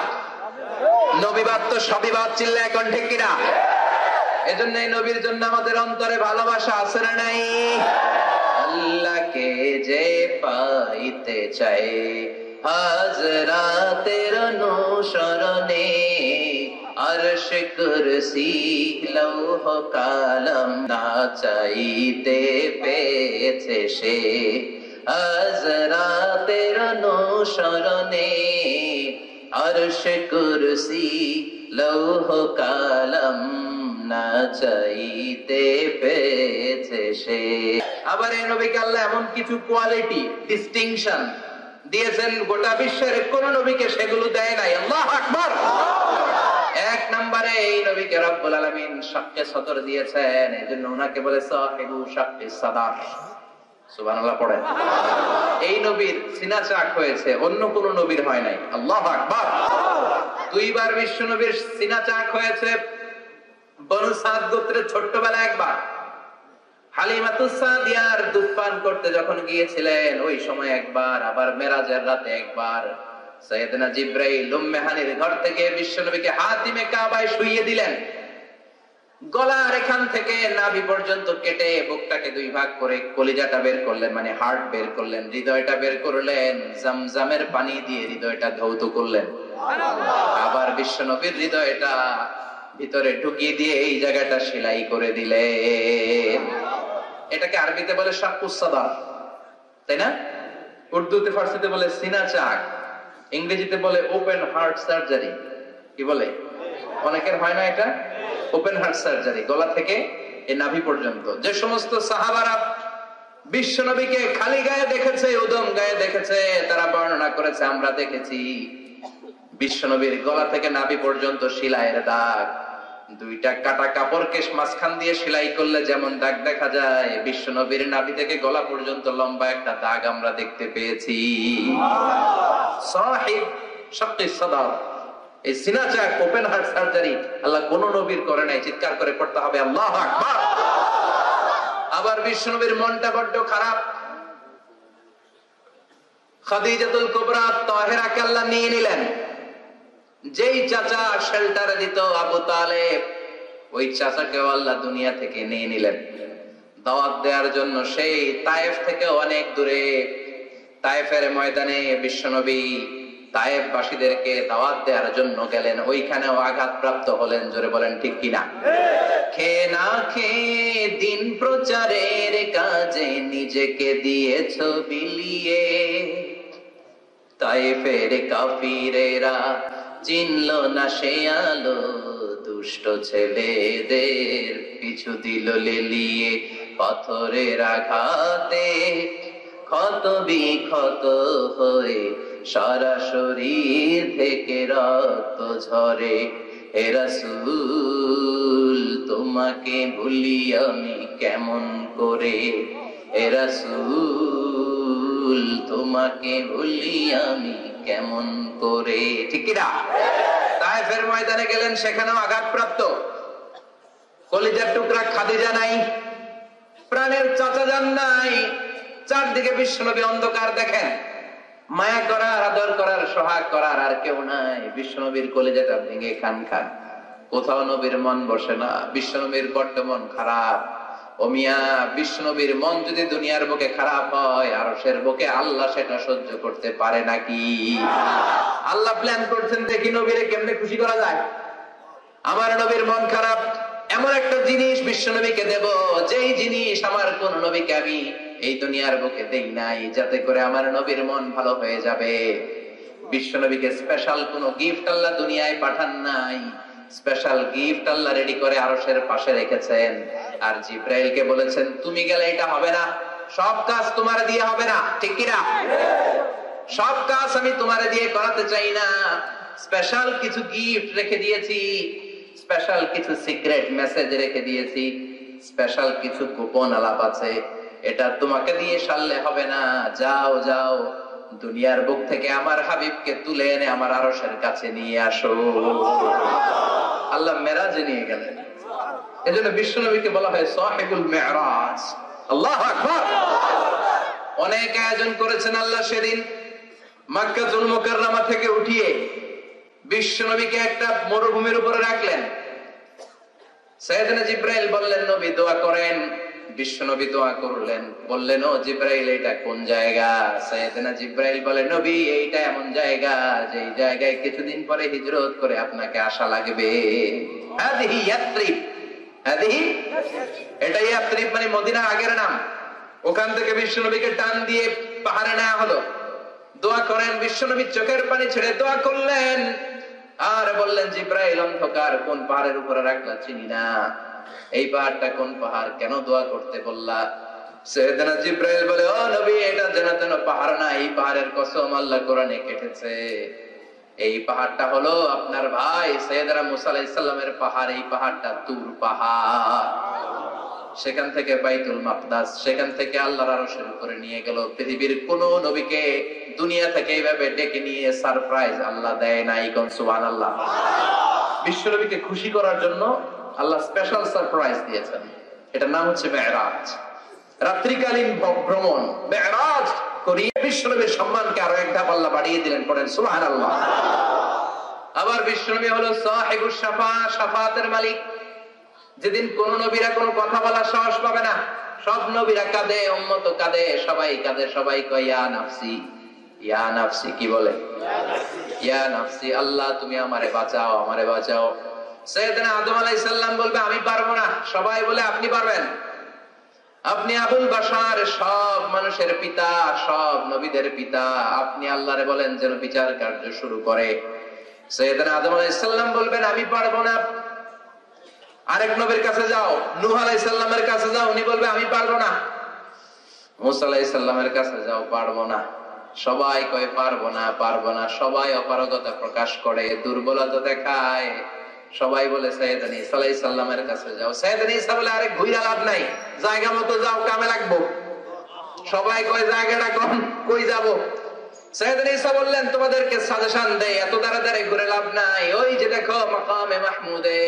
নবী বাদ তো সবই বাদ। চিল্লা এখন ঠিক কিনা? এজন্য এই নবীর জন্য আমাদের অন্তরে ভালোবাসা আছে না নাই? আল্লাহকে যে পাইতে চাই হাজরাতের অনুসরণে, আরশ কুরসি লৌহ কালাম না চাইতে পেয়েছে সে, হাজরাতের অনুসরণে আরশ কুরসি লৌহ কালাম না চাইতে পেয়েছে সে। আবার এই নবীকে আল্লাহ এমন কিছু কোয়ালিটি, ডিস্টিংশন দিয়েছেন গোটা বিশ্বের কোন নবীকে সেগুলো দেয় নাই। আল্লাহু আকবার। 1 নম্বরে এই নবীকে রব্বুল আলামিন শাক্কে সদর দিয়েছেন, এজন্য ওনাকে বলে সাহিবু শাক্কে সাদার। সুবহানাল্লাহ পড়েন। এই নবীর সিনা চাক হয়েছে, অন্য কোন নবীর হয় নাই। আল্লাহু আকবার। 2 বার বিশ্ব নবীর সিনা চাক হয়েছে। বনু সাদ গোত্রের ছোট্টবেলা একবার হালিমাতুস সাদিয়ার দুধ পান করতে যখন গিয়েছিলেন ওই সময় একবার, আবার মেরাজের রাতে একবার সাইয়েদনা জিবরাইল উম্মে হানির ঘর থেকে বিশ্বনবীকে হাতিমে কাবায় শুইয়ে দিলেন। গলার এখান থেকে নাভি পর্যন্ত কেটে বুকটাকে 2 ভাগ করে কলিজাটা বের করলেন, মানে হার্ট বের করলেন, হৃদয়টা বের করলেন, জামজামের পানি দিয়ে হৃদয়টা ধৌত করলেন। আবার বিশ্বনবীর হৃদয়টা ভিতরে ঢুকিয়ে দিয়ে এই জায়গাটা সেলাই করে দিলেন। এটাকে আরবিতে বলে শাক্কুস সাদার, তাই না? উর্দুতে ফার্সিতে বলে সিনা চাক, ইংরেজিতে বলে ওপেন হার্ট সার্জারি। কি বলে? অনেকের হয় না এটা? Open heart surgery. গলা থেকে এই নাভি পর্যন্ত। যে সমস্ত সাহাবারা বিশ্ব নবীকে খালি গায়ে দেখেছে, উদম গায়ে দেখেছে, তারা বর্ণনা করেছে আমরা দেখেছি বিশ্ব নবীর গলা থেকে নাভি পর্যন্ত সেলাইয়ের দাগ। দুইটা কাটা কাপড়কে মাঝখান দিয়ে সেলাই করলে যেমন দাগ দেখা যায়, বিশ্ব নবীর নাভি থেকে গলা পর্যন্ত লম্বা একটা দাগ আমরা দেখতে পেয়েছি। সাহিব শাক্কি সাদর, এই সিনা চাক ওপেন হার্ট সার্জারি আল্লাহ কোন নবীর করে নাই। চিৎকার করে পড়তে হবে আল্লাহু আকবার। আবার বিশ্ব নবীর মনটা বড্ড খারাপ। খাদিজাতুল কুবরা তাহেরাকে আল্লাহ নিয়ে নিলেন। যেই চাচা শেল্টার দিত আবু তালেব, ওই চাচাকে আল্লাহ দুনিয়া থেকে নিয়ে নিলেন দাওয়াত দেওয়ার জন্য। সেই তায়েফ থেকে অনেক দূরে তায়েফের ময়দানে বিশ্বনবী তায়েফবাসীদেরকে দাওয়াত দেওয়ার জন্য গেলেন। ওইখানেও আঘাতপ্রাপ্ত হলেন। জোরে বলেন ঠিক কিনা? খেয়ে না খেয়ে দিন প্রচারের কাজে নিজেকে দিয়েছ বিলিয়ে, তায়েফের কাফিরেরা চিনল না সে আলো, দুষ্ট ছেলেদের পিছু দিল লেলিয়ে। পাথরের আঘাতে ক্ষত বিক্ষত হয়ে সারা শরীর থেকে রক্ত ঝরে। হে রাসূল তোমাকে ভুলি আমি কেমন করে, হে রাসূল তোমাকে ভুলি আমি কেমন করে। ঠিক কিনা? তায়েফের ময়দানে গেলেন, সেখানেও আঘাতপ্রাপ্ত। কলিজার টুকরা খাদিজা নাই, প্রাণের চাচা যান নাই। চারদিকে বিশ্বনবী অন্ধকার দেখেন। মায়া করার, আদর করার, সোহাগ করার আর কেউ নাই। বিশ্বনবীর কলিজাটা ভেঙে খান খান। কোথাও নবীর মন বসে না। বিশ্বনবীর বড্ড মন খারাপ। ও মিয়া, বিশ্বনবীর মন যদি দুনিয়ার বুকে খারাপ হয়, আরশের বুকে আল্লাহ সেটা সহ্য করতে পারে নাকি? আল্লাহ প্ল্যান করছেন দেখি নবীরে কেমনে খুশি করা যায়। আমার নবীর মন খারাপ, এমন একটা জিনিস বিশ্বনবীকে দেব, যেই জিনিস আমার কোন নবীকে আমি এই দুনিয়ার বুকে দেই নাই, যাতে করে আমার নবীর মন ভালো হয়ে যাবে। বিশ্বনবীকে স্পেশাল কোন গিফট আল্লাহ দুনিয়ায় পাঠান নাই। স্পেশাল গিফট আল্লাহ রেডি করে আরশের পাশে রেখেছেন। আর জিব্রাইলকে বলেছেন তুমি গেলে এটা হবে না, সব কাজ তোমার দিয়ে হবে না। ঠিক কিনা? সব কাজ আমি তোমার দিয়ে করাতে চাই না। স্পেশাল কিছু গিফট রেখে দিয়েছি, স্পেশাল কিছু সিক্রেট মেসেজ রেখে দিয়েছি, স্পেশাল কিছু গোপন আলাপ আছে। এটা তোমাকে দিয়ে সারলে হবে না। যাও যাও, দুনিয়ার বুক থেকে আমার হাবিবকে তুলে এনে আমার আরশের কাছে নিয়ে আসো। আল্লাহ মেরাজে নিয়ে গেলেন। এজন্য বিশ্বনবীকে বলা হয় সাহিবুল মেরাজ। আল্লাহু আকবার। অনেক আয়োজন করেছেন আল্লাহ সেদিন। মক্কাতুল মুকাররমা থেকে উঠিয়ে বিশ্বনবীকে একটা মরুভূমির উপরে রাখলেন। সাইয়েদনা জিব্রাইল বললেন নবী দোয়া করেন। বিশ্বনবী দোয়া করলেন। বললেন ও জিব্রাইল এটা কোন জায়গা? সাইয়েদনা জিব্রাইল বলেন নবী এইটা এমন জায়গা যে জায়গায় কিছুদিন পরে হিজরত করে আপনাকে আসা লাগবে। হাদিহি ইয়াসরিব। হাদিহি, এটা ইয়াসরিব মানে মদিনার আগের নাম। ওখান থেকে বিশ্বনবীকে টান দিয়ে পাহাড়ে নেওয়া হলো। দোয়া করেন। বিশ্বনবী চোখের পানি ছেড়ে দোয়া করলেন আর বললেন জিব্রাইল অন্ধকার কোন পাহাড়ের উপরে রাখলা চিনি না, এই পাহাড়টা কোন পাহাড়, কেন দোয়া করতে বললা? সাইয়েদনা জিব্রাইল বলে ও নবী এটা যেন তেন পাহাড় না, এই পাহাড়ের কসম আল্লাহ কোরআনে কেটেছে। এই পাহাড়টা হলো আপনার ভাই সাইয়েদনা মুসা আলাইহিস সালামের পাহাড়। এই পাহাড়টা তুর পাহাড়। সেখান থেকে বাইতুল মাকদাস, সেখান থেকে আল্লাহর আরশের উপরে নিয়ে গেল। পৃথিবীর কোন নবীকে দুনিয়া থেকে এইভাবে ডেকে নিয়ে সারপ্রাইজ আল্লাহ দেয় নাই। কোন সুবহানাল্লাহ। বিশ্ব নবীকে খুশি করার জন্য আল্লাহ স্পেশাল সারপ্রাইজ দিয়েছেন। এটার নাম হচ্ছে মেরাজ, রাত্রিকালীন ভ্রমণ। মেরাজ করিয়ে বিশ্ব নবীর সম্মানকে আরো এক ধাপ আল্লাহ বাড়িয়ে দিলেন। পড়েন সুবহানাল্লাহ। আবার বিশ্ব নবী হলো সাহিবুশ শাফা, শাফাতের মালিক। যেদিন কোন নবীরা কোনো কথা বলার সাহস পাবে না, সব নবীরা কাঁদে, উম্মত কাঁদে, সবাই কাঁদে, সবাই কয় ইয়া নাফসি, ইয়া নাফসি। কি বলে? ইয়া নাফসি, আল্লাহ তুমি আমারে বাঁচাও, আমারে বাঁচাও। সাইয়েদনা আদম আলাইহিস সালাম বলবে আমি পারবো না। সবাই বলে আপনি পারবেন। আপনি আবুল বাশার, সব মানুষের পিতা, সব নবীদের পিতা। আপনি আল্লাহরে বলেন যেন বিচার কার্য শুরু করে। সাইয়েদনা আদম আলাইহিস সালাম বলবেন আমি পারবো না। আরেক নবীর কাছে যাও, নূহ আলাইহিস সালামের কাছে যাও, উনি বলবে আমি পারবো না। মুসা আলাইহিস সালামের কাছে যাও, পারবো না। সবাই কয় পারবো না, পারবো না। সবাই অপারগতা প্রকাশ করে, দুর্বলতা দেখায়। সবাই বলে সাইয়েদনা ঈসা আলাইহিস সালামের কাছে যাও। সাইয়েদনা ঈসা বলে আরে ঘুইরা লাভ নাই, জায়গা মতো যাও, কামে লাগবো। সবাই কয় জায়গাটা কম, কই যাব? সাইয়েদনা ঈসা বললেন তোমাদেরকে সাজেশন দেই, এত তাড়াতাড়ি ঘুরে লাভ নাই। ওই যে দেখো মাকামে মাহমুদে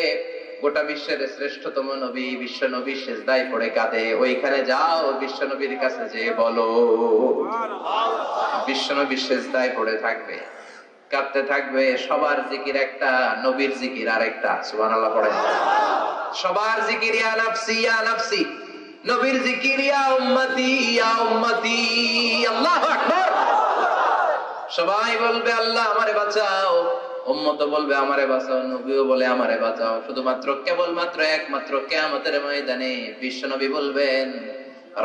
গোটা বিশ্বের শ্রেষ্ঠতম নবী, বিশ্ব নবী সিজদায় পড়ে কাঁদে, ওইখানে যাও, বিশ্ব নবীর কাছে যেয়ে বলো। বিশ্ব নবী সিজদায় পড়ে থাকবে, কাঁদতে থাকবে। সবার জিকির একটা, নবীর জিকির আরেকটা। সুবহানাল্লাহ পড়েন। সবার জিকির ইয়া নাফসি ইয়া নাফসি, নবীর জিকির ইয়া উম্মতি ইয়া উম্মতি। আল্লাহু আকবার। সবাই বলবে আল্লাহ আমারে বাঁচাও, উম্মত বলবে আমারে বাঁচাও, নবীও বলে আমারে বাঁচাও। শুধুমাত্র কেবলমাত্র একমাত্র কিয়ামতের ময়দানে বিশ্বনবী বলবেন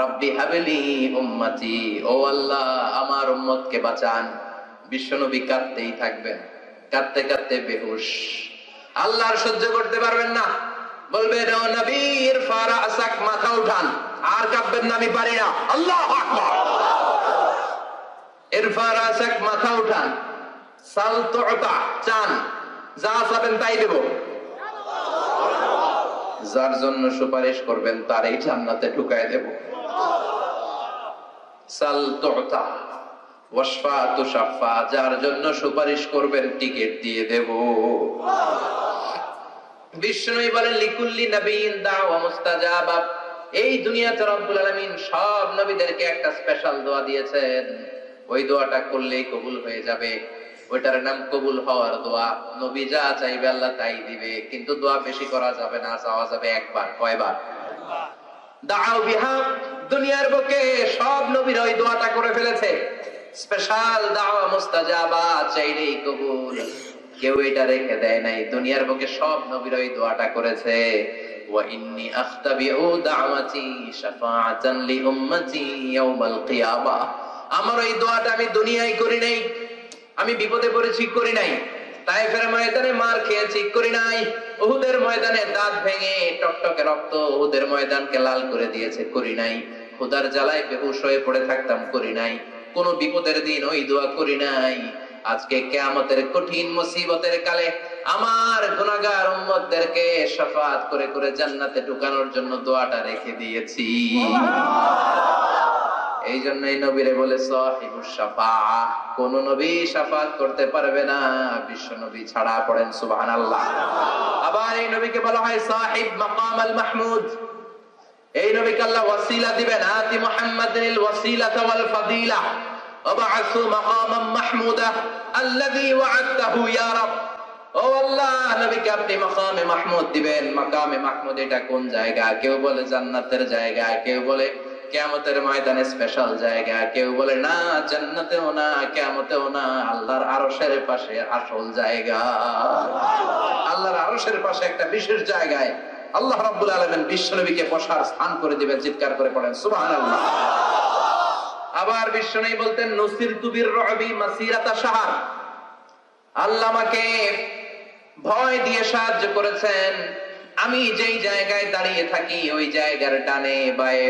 রব্বি হাবলি উম্মতি, ও আল্লাহ আমার উম্মতকে বাঁচান। বিশ্বনবী কাঁদতেই থাকবেন, কাঁদতে কাঁদতে বেহুশ। আল্লাহ আর সহ্য করতে পারবেন না, বলবেন ও নবী ইরফা রাসাক, মাথা উঠান, আর কাঁদবেন না, আমি পারি না। আল্লাহু আকবার। ইরফা রাসাক, মাথা উঠান। সাল তুতা, চান, যা চাবেন তাই দেব। যার জন্য সুপারিশ করবেন তারই জান্নাতে ঢুকায় দেব। সাল তুতা ওয়াশফা তুশাফা, যার জন্য সুপারিশ করবেন টিকেট দিয়ে দেব। বিষ্ণু বলেন লিকুল্লি নবিয়্যিন দাওয়া মুস্তাজাবা। এই দুনিয়াতে রব্বুল আলামিন সব নবীদেরকে একটা স্পেশাল দোয়া দিয়েছেন, ওই দোয়াটা করলেই কবুল হয়ে যাবে। ওইটার নাম কবুল হওয়ার দোয়া। নবী যা চাইবে আল্লাহ তাই দিবে, কিন্তু দোয়া বেশি করা যাবে না, চাওয়া যাবে একবার। কয়বার? দাও বিহা। দুনিয়ার বুকে সব নবীরা ওই দোয়াটা করে ফেলেছে, স্পেশাল দাওয়া মুস্তাজাবা, চাইলেই কবুল। কেউ এটা রেখে দেয় নাই, দুনিয়ার বুকে সব নবীরা ওই দোয়াটা করেছে। ওয়া ইন্নী আখতাবিউ দাওয়াতি শাফাআতান লি উম্মতি ইয়াউমাল কিয়ামাহ। আমার ওই দোয়াটা আমি দুনিয়ায় করি নাই, আমি বিপদে পড়েছি করি নাই, তায়েফের ময়দানে মার খেয়েছি করি নাই, উহুদের ময়দানে দাঁত ভেঙে টকটকে রক্ত উহুদের ময়দানকে লাল করে দিয়েছে করি নাই, খোদার জ্বালায় বেহুশ হয়ে পড়ে থাকতাম করি নাই, কোন বিপদের দিন ওই দোয়া করি নাই। আজকে কিয়ামতের কঠিন মুসিবতের কালে আমার গুনাহগার উম্মতদেরকে শাফাআত করে করে জান্নাতে ঢুকানোর জন্য দোয়াটা রেখে দিয়েছি। এই জন্যই নবীরে বলে সাহিবুশ শাফাআহ, কোন নবী শাফাআত করতে পারবে না বিশ্ব নবী ছাড়া। পড়েন সুবহানাল্লাহ। আবার এই নবীকে বলা হয় সাহিব মাকাম আল মাহমুদ। এই নবীকে আল্লাহ ওয়াসিলা দিবেন, আতি মুহাম্মাদিল ওয়াসিলাতা ওয়াল ফাদিলা ওয়াবআসু মাকামান মাহমুদা আল্লাযী ওয়া'আদতাহু ইয়া রাব। ও আল্লাহ, নবীকে আপনি মাকামে মাহমুদ দিবেন। মাকামে মাহমুদ এটা কোন জায়গা? কেউ বলে জান্নাতের জায়গা, কেউ বলে কিয়ামতের ময়দানে স্পেশাল জায়গা, কেউ বলে না জান্নাতেও না কিয়ামতেও না, আল্লাহর আরশের পাশে আসল জায়গা। আল্লাহর আরশের পাশে একটা বিশেষ জায়গায় আল্লাহ রাব্বুল আলামিন বিশ্বনবীকে বসার স্থান করে দিবেন। চিৎকার করে পড়েন সুবহানাল্লাহ। আবার বিশ্বনবী বলতেন নুসিরতু বির-রু'বি মাসিরাতা শাহর, আল্লাহ আমাকে ভয় দিয়ে সাহায্য করেছেন। আমি যেই জায়গায় দাঁড়িয়ে থাকি ওই জায়গার ডানে বায়ে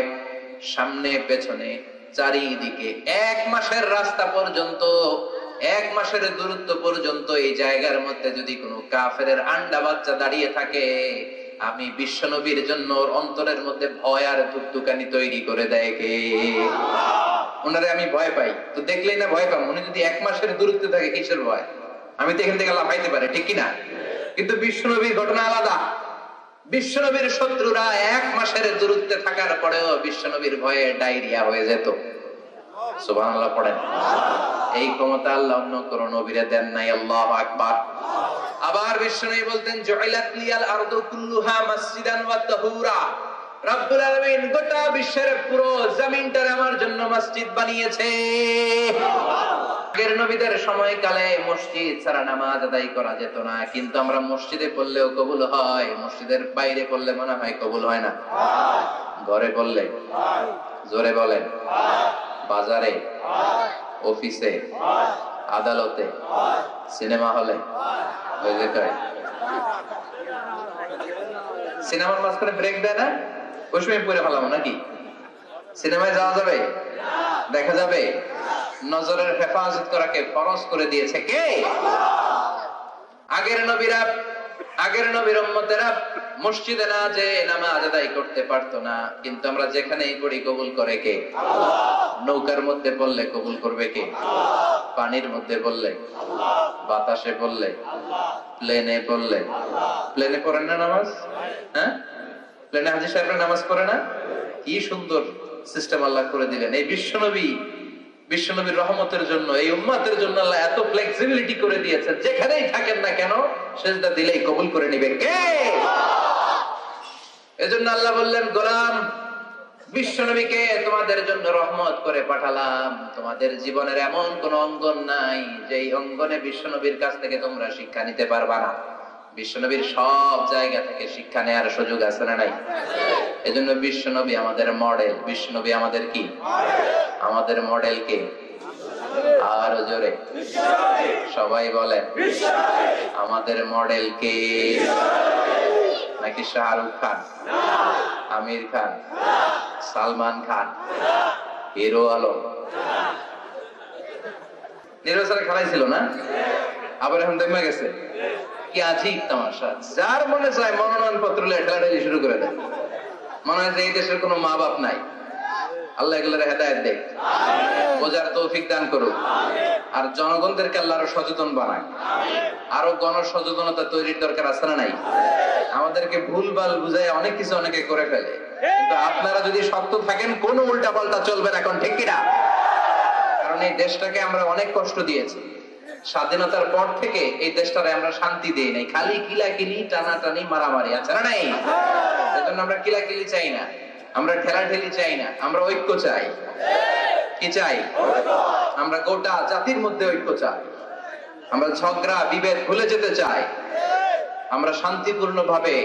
সামনে পেছনে চারিদিকে 1 মাসের রাস্তা পর্যন্ত, 1 মাসের দূরত্ব পর্যন্ত এই জায়গার মধ্যে যদি কোনো কাফেরের আন্ডা বাচ্চা দাঁড়িয়ে থাকে, আমি বিশ্বনবীর জন্য ওর অন্তরের মধ্যে ভয় আর ধুকধুকানি তৈরি করে দেয় কে? ওনারে আমি ভয় পাই, তো দেখলেই না ভয় পাম। উনি যদি 1 মাসের দূরত্বে থাকে কিসের ভয়? আমি তো এখান থেকে লাফাইতে পারি, ঠিক কিনা? কিন্তু বিশ্বনবীর ঘটনা আলাদা। বিশ্বনবীর শত্রুরা 1 মাসের দূরত্বে থাকার পরেও বিশ্বনবীর ভয়ে ডায়রিয়া হয়ে যেত। সুবহানাল্লাহ পড়েন। এই ক্ষমতা আল্লাহ অন্য কোন নবীরে দেন নাই। আল্লাহু আকবার। আবার বিশ্বনবী বলতেন জুইলাত লিয়াল আরদু কুল্লুহা মাসজিদান ওয়া তাহুরা, রব্বুল আলামিন গোটা বিশ্বের পুরো জমিনটারে আমার জন্য মসজিদ বানিয়েছে। আগের নবীদের সময়কালে মসজিদ ছাড়া নামাজ আদায় করা যেত না, কিন্তু আমরা মসজিদে পড়লেও কবুল হয়, মসজিদের বাইরে পড়লে মনে হয় কবুল হয় না? ঘরে পড়লে জোরে বলেন, বাজারে, অফিসে, আদালতে, সিনেমা হলে, ওই যে কয় সিনেমার মাঝখানে ব্রেক দেয় না, ওই সময় পড়ে ফেলাম নাকি? সিনেমায় যাওয়া যাবে, দেখা যাবে? নজরের হেফাজত করাকে ফরজ করে দিয়েছে কে? আগের নবীর উম্মতেরা মসজিদে না যে নামাজ আদায় করতে পারতো না, কিন্তু আমরা যেখানেই পড়ি কবুল করে কে? নৌকার মধ্যে বললে কবুল করবে কে? পানির মধ্যে বললে, বাতাসে বললে, প্লেনে বললে। প্লেনে পড়েন না নামাজ? হ্যাঁ, প্লেনে হাজী সাহেবরা নামাজ পড়ে না? কি সুন্দর সিস্টেম আল্লাহ করে দিলেন। এই বিশ্বনবীর রহমতের জন্য, এই উম্মতের জন্য আল্লাহ এত ফ্লেক্সিবিলিটি করে দিয়েছেন, যেখানেই থাকেন না কেন সেজদা দিলেই কবুল করে নিবে কে? এজন্য আল্লাহ বললেন, গোলাম, বিশ্বনবীকে তোমাদের জন্য রহমত করে পাঠালাম। তোমাদের জীবনের এমন কোন অঙ্গন নাই যেই অঙ্গনে বিশ্বনবীর কাছ থেকে তোমরা শিক্ষা নিতে পারবা না। বিশ্বনবীর সব জায়গা থেকে শিক্ষা নেওয়ার সুযোগ আছে না নাই? এজন্য বিশ্বনবী আমাদের মডেল। বিশ্বনবী আমাদের কি? আমাদের মডেল কে? আর জোরে সবাই বলেন, আমাদের মডেল কে? নাকি শাহরুখ খান, আমির খান, সালমান খান, হিরো আলম? নির্বাচনে খেলাই ছিল না, আবার এখন দেখে গেছে। কি আজীব তামাশা! যার মনে চায় মনোনয়ন পত্র ঠেলাঠেলি শুরু করে দেয়। মনে হয় যে এই দেশের কোনো মা বাপ নাই। আল্লাহ এগুলোর হেদায়েত দেখ, বোঝার তৌফিক দান করুক, আর জনগণদেরকে আল্লাহ আরো সচেতন বানায়। আরো গণসচেতনতা তৈরির দরকার আছে না নাই? আমাদেরকে ভুলভাল বুঝায় অনেক কিছু অনেকে করে ফেলে, কিন্তু আপনারা যদি শক্ত থাকেন কোন উল্টা পাল্টা চলবে না, এখন ঠিক কিনা? কারণ এই দেশটাকে আমরা অনেক কষ্ট দিয়েছি। স্বাধীনতার পর থেকে এই দেশটারে আমরা শান্তি দিই নাই, খালি কিলাকিলি, টানাটানি, মারামারি, আছে না নাই? এজন্য আমরা কিলাকিলি চাই না, আমরা ঠেলাঠেলি চাই না, আমরা ঐক্য চাই। কি চাই? আমরা গোটা জাতির মধ্যে ঐক্য চাই। আমরা ঝগড়া বিভেদ ভুলে যেতে চাই। আমরা শান্তিপূর্ণ ভাবে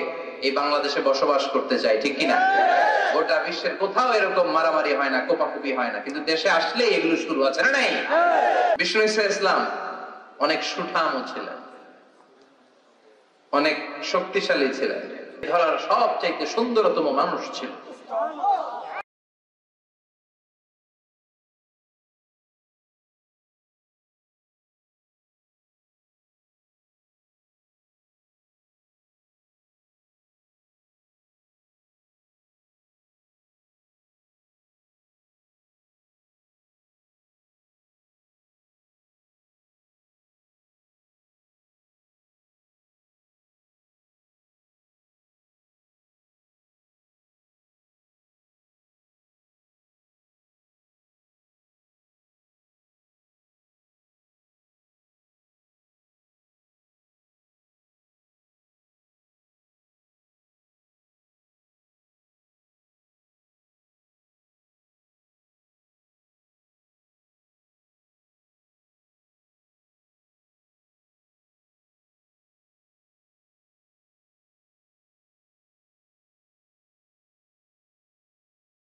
এই বাংলাদেশে বসবাস করতে চাই, ঠিক কিনা? গোটা বিশ্বের কোথাও এরকম মারামারি হয় না, কোপাকুপি হয় না, কিন্তু দেশে আসলেই এগুলো শুরু, আছে না নাই? বিষ্ণু ইসলাম অনেক সুঠামও ছিলেন, অনেক শক্তিশালী ছিলেন, ধরার সবচেয়ে সুন্দরতম মানুষ ছিল।